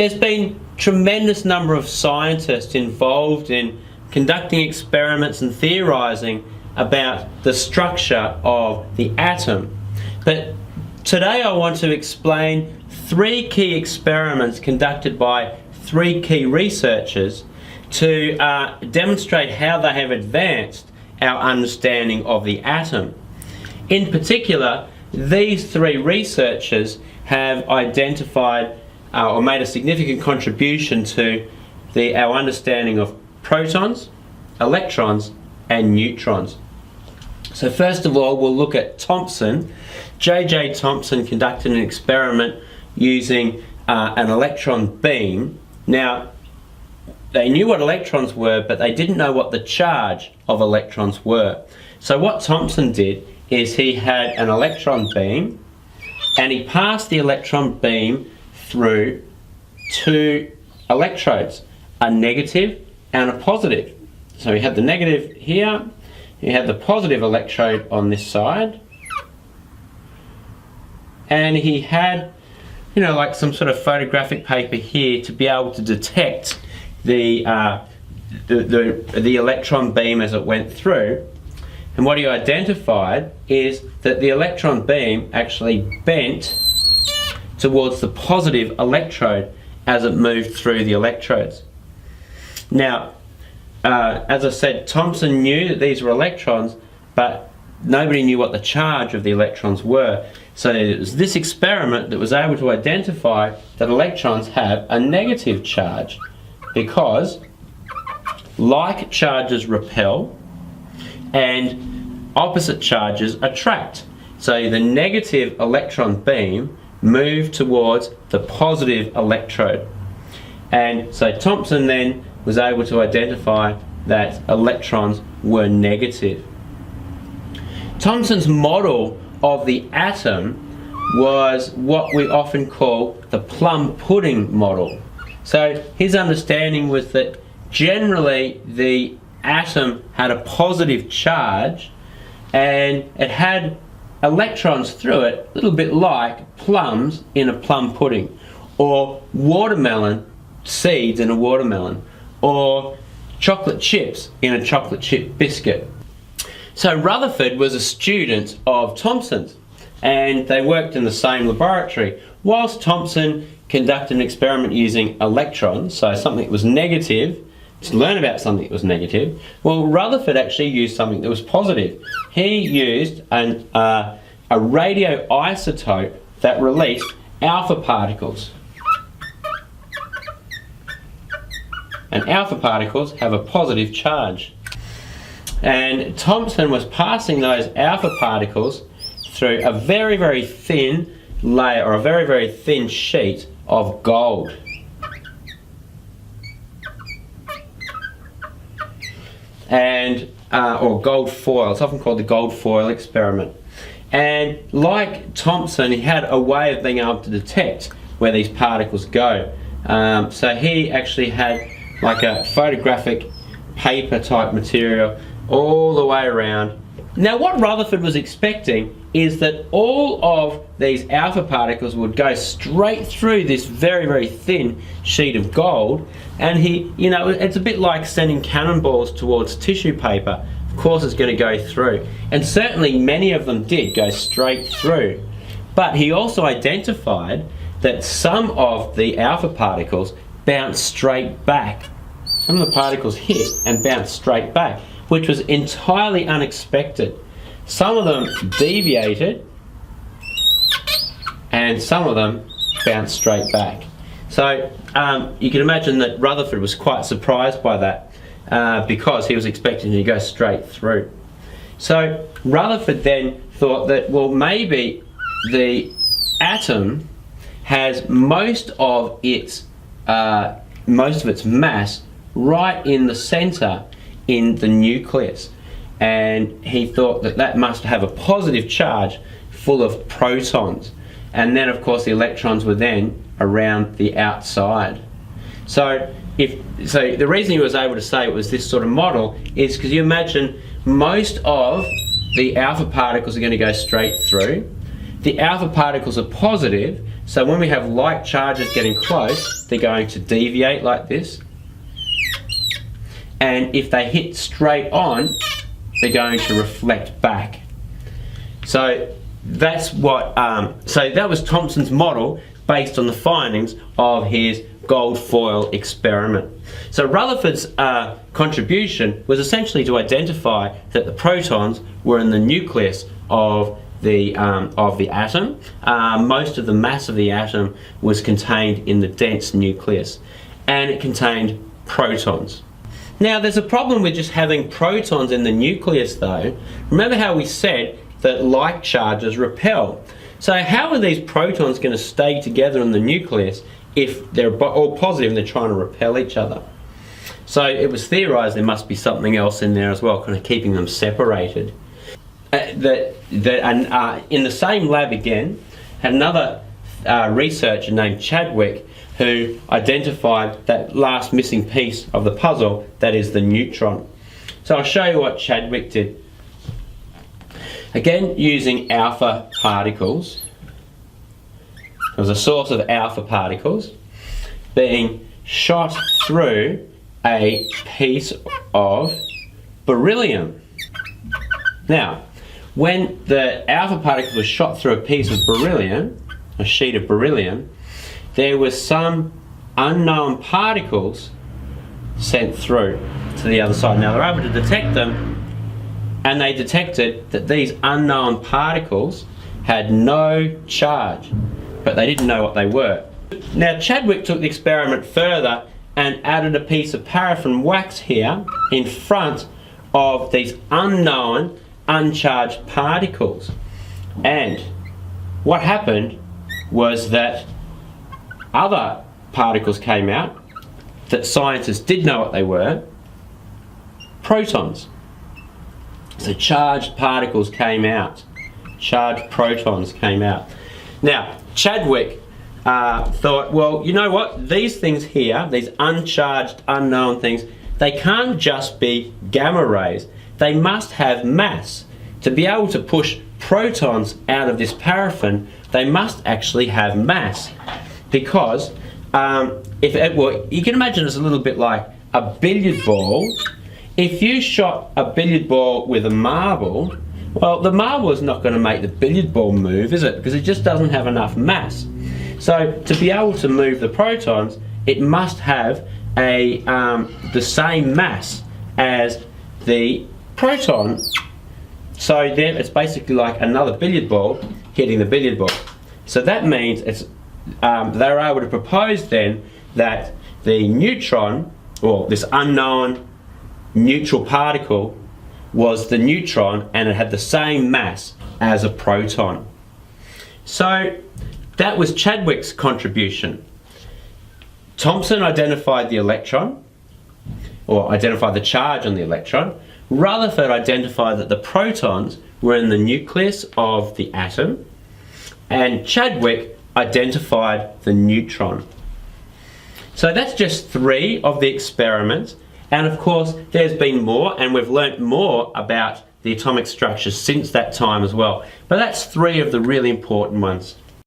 there's been tremendous number of scientists involved in conducting experiments and theorizing about the structure of the atom. But today I want to explain 3 key experiments conducted by 3 key researchers to demonstrate how they have advanced our understanding of the atom. In particular, these 3 researchers have identified or made a significant contribution to our understanding of protons, electrons and neutrons. So first of all, we'll look at Thompson. J.J. Thompson conducted an experiment using an electron beam. Now, they knew what electrons were, but they didn't know what the charge of electrons were. So what Thompson did is he had an electron beam, and he passed the electron beam through 2 electrodes, a negative and a positive. So he had the negative here, he had the positive electrode on this side, and he had, you know, like some sort of photographic paper here to be able to detect the electron beam as it went through. And what he identified is that the electron beam actually bent towards the positive electrode as it moved through the electrodes. Now, as I said, Thomson knew that these were electrons, but nobody knew what the charge of the electrons were. So it was this experiment that was able to identify that electrons have a negative charge, because like charges repel and opposite charges attract. So the negative electron beam moved towards the positive electrode. And so Thompson then was able to identify that electrons were negative. Thomson's model of the atom was what we often call the plum pudding model. So his understanding was that generally the atom had a positive charge and it had electrons through it, a little bit like plums in a plum pudding, or watermelon seeds in a watermelon, or chocolate chips in a chocolate chip biscuit. So Rutherford was a student of Thompson's, and they worked in the same laboratory. Whilst Thompson conducted an experiment using electrons, so something that was negative, to learn about something that was negative, well, Rutherford actually used something that was positive. He used a radioisotope that released alpha particles. And alpha particles have a positive charge. And Thompson was passing those alpha particles through a very, very thin layer, or a very, very thin sheet of gold. And or gold foil. It's often called the gold foil experiment. And like Thompson, he had a way of being able to detect where these particles go. So he actually had like a photographic paper type material all the way around. Now what Rutherford was expecting is that all of these alpha particles would go straight through this very, very thin sheet of gold, and he, you know, it's a bit like sending cannonballs towards tissue paper. Of course it's going to go through, and certainly many of them did go straight through. But he also identified that some of the alpha particles bounced straight back. Some of the particles hit and bounced straight back, which was entirely unexpected. Some of them deviated and some of them bounced straight back. So you can imagine that Rutherford was quite surprised by that because he was expecting to go straight through. So Rutherford then thought that, well, maybe the atom has most of its mass right in the center in the nucleus, and he thought that that must have a positive charge full of protons, and then of course the electrons were then around the outside. So the reason he was able to say it was this sort of model is because you imagine most of the alpha particles are going to go straight through. The alpha particles are positive, So when we have like charges getting close, they're going to deviate like this. And if they hit straight on, they're going to reflect back. So that's what, so that was Thomson's model based on the findings of his gold foil experiment. So Rutherford's contribution was essentially to identify that the protons were in the nucleus of the atom. Most of the mass of the atom was contained in the dense nucleus, and it contained protons. Now there's a problem with just having protons in the nucleus though. Remember how we said that like charges repel. So how are these protons going to stay together in the nucleus if they're all positive and they're trying to repel each other? So it was theorized there must be something else in there as well, kind of keeping them separated. In the same lab again, had another researcher named Chandwick who identified that last missing piece of the puzzle, that is the neutron. So I'll show you what Chandwick did. Again, using alpha particles. There was a source of alpha particles being shot through a piece of beryllium. Now, when the alpha particles were shot through a piece of beryllium, a sheet of beryllium, there was some unknown particles sent through to the other side. Now they're able to detect them, and they detected that these unknown particles had no charge, but they didn't know what they were. Now Chandwick took the experiment further and added a piece of paraffin wax here in front of these unknown uncharged particles, and what happened was that other particles came out that scientists did know what they were: protons. So charged particles came out, charged protons came out. Now Chandwick thought, well, you know what, these things here, these uncharged unknown things, they can't just be gamma rays, they must have mass. To be able to push protons out of this paraffin, they must actually have mass, because you can imagine it's a little bit like a billiard ball. If you shot a billiard ball with a marble, well, the marble is not going to make the billiard ball move, is it? Because it just doesn't have enough mass. So to be able to move the protons, it must have the same mass as the proton. So then it's basically like another billiard ball hitting the billiard ball. So that means it's they were able to propose then that the neutron, or this unknown neutral particle, was the neutron, and it had the same mass as a proton. So that was Chandwick's contribution. Thompson identified the electron, or identified the charge on the electron. Rutherford identified that the protons were in the nucleus of the atom, and Chandwick identified the neutron. So that's just 3 of the experiments, and of course there's been more, and we've learnt more about the atomic structure since that time as well. But that's 3 of the really important ones.